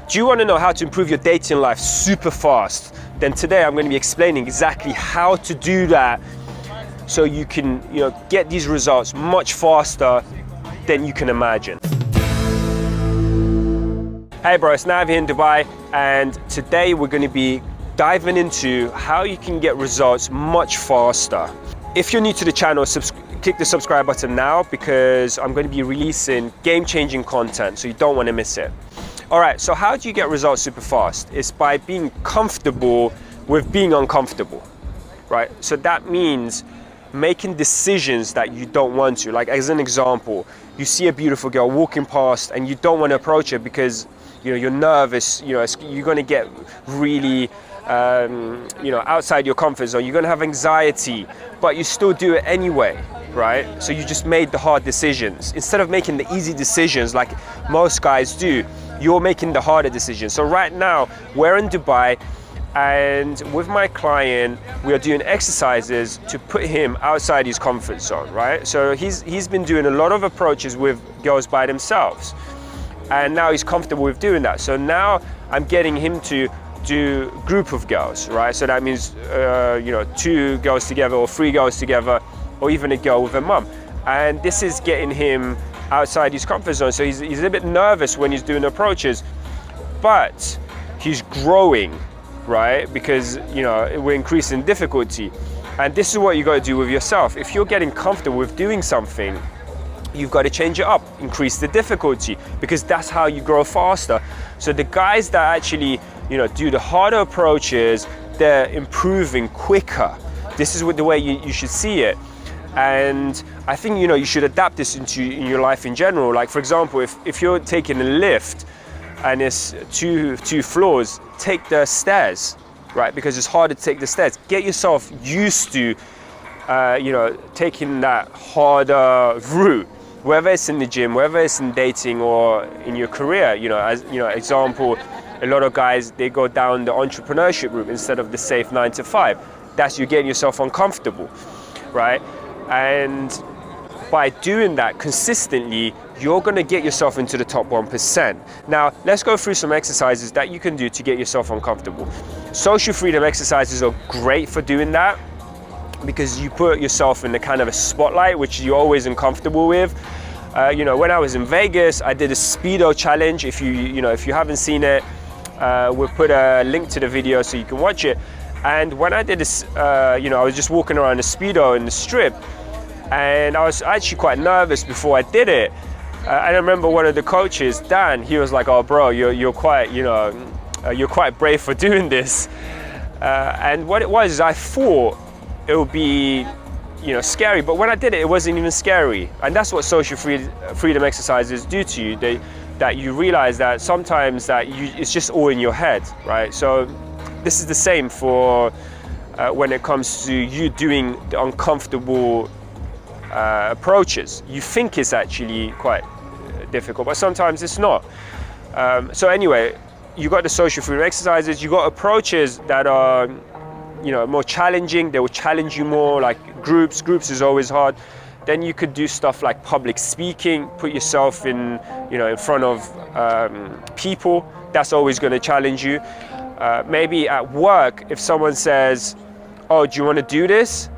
Do you want to know how to improve your dating life super fast? Then today I'm going to be explaining exactly how to do that so you can, get these results much faster than you can imagine. Hey bro, it's Nav here in Dubai, and today we're going to be diving into how you can get results much faster. If you're new to the channel, click the subscribe button now, because I'm going to be releasing game-changing content, so you don't want to miss it. All right, so how do you get results super fast? It's by being comfortable with being uncomfortable, right? So that means making decisions that you don't want to. Like, as an example, you see a beautiful girl walking past and you don't want to approach her because you're nervous, you're going to get really outside your comfort zone. You're going to have anxiety, but you still do it anyway, right? So you just made the hard decisions instead of making the easy decisions like most guys do. You're making the harder decisions. So right now we're in Dubai, and with my client we are doing exercises to put him outside his comfort zone, right? So he's been doing a lot of approaches with girls by themselves, and now he's comfortable with doing that. So now I'm getting him to do group of girls, right? So that means 2 girls together or 3 girls together, or even a girl with a mum. And this is getting him outside his comfort zone. So he's a bit nervous when he's doing approaches, but he's growing, right? Because we're increasing difficulty. And this is what you got to do with yourself. If you're getting comfortable with doing something, you've got to change it up, increase the difficulty, because that's how you grow faster. So the guys that actually do the harder approaches, they're improving quicker. This is the way you should see it. And I think you should adapt this in your life in general. Like, for example, if you're taking a lift and it's two floors, take the stairs, right? Because it's harder to take the stairs. Get yourself used to taking that harder route, whether it's in the gym, whether it's in dating or in your career. Example, a lot of guys, they go down the entrepreneurship route instead of the safe 9 to 5. That's you getting yourself uncomfortable, right? And by doing that consistently, you're going to get yourself into the top 1%. Now, let's go through some exercises that you can do to get yourself uncomfortable. Social freedom exercises are great for doing that, because you put yourself in the kind of a spotlight, which you're always uncomfortable with. When I was in Vegas, I did a Speedo challenge. If you haven't seen it, we'll put a link to the video so you can watch it. And when I did this, I was just walking around the Speedo in the strip, and I was actually quite nervous before I did it. And I remember one of the coaches, Dan, he was like, "Oh, bro, you're quite brave for doing this." And what it was is I thought it would be scary, but when I did it, it wasn't even scary. And that's what social freedom exercises do to you. That you realize that sometimes it's just all in your head, right? So this is the same for when it comes to you doing the uncomfortable approaches. You think it's actually quite difficult, but sometimes it's not. So anyway, you got the social freedom exercises. You got approaches that are more challenging. They will challenge you more, like groups is always hard. Then you could do stuff like public speaking, put yourself in front of people. That's always going to challenge you. Maybe at work, if someone says, "Oh, do you want to do this?"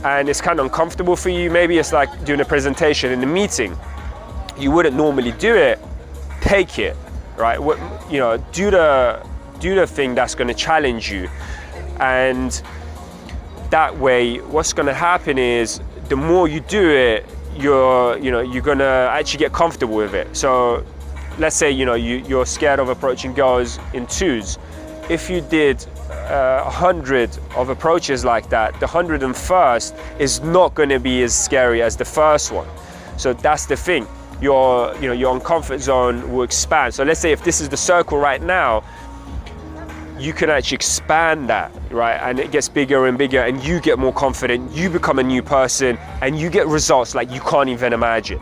and it's kind of uncomfortable for you, maybe it's like doing a presentation in a meeting. You wouldn't normally do it. Take it, right? Do the thing that's going to challenge you. And that way, what's going to happen is the more you do it, you're going to actually get comfortable with it. So let's say you're scared of approaching girls in twos. If you did 100 of approaches like that, the 101st is not going to be as scary as the first one. So that's the thing. Your comfort zone will expand. So let's say if this is the circle right now, you can actually expand that, right? And it gets bigger and bigger, and you get more confident, you become a new person, and you get results like you can't even imagine.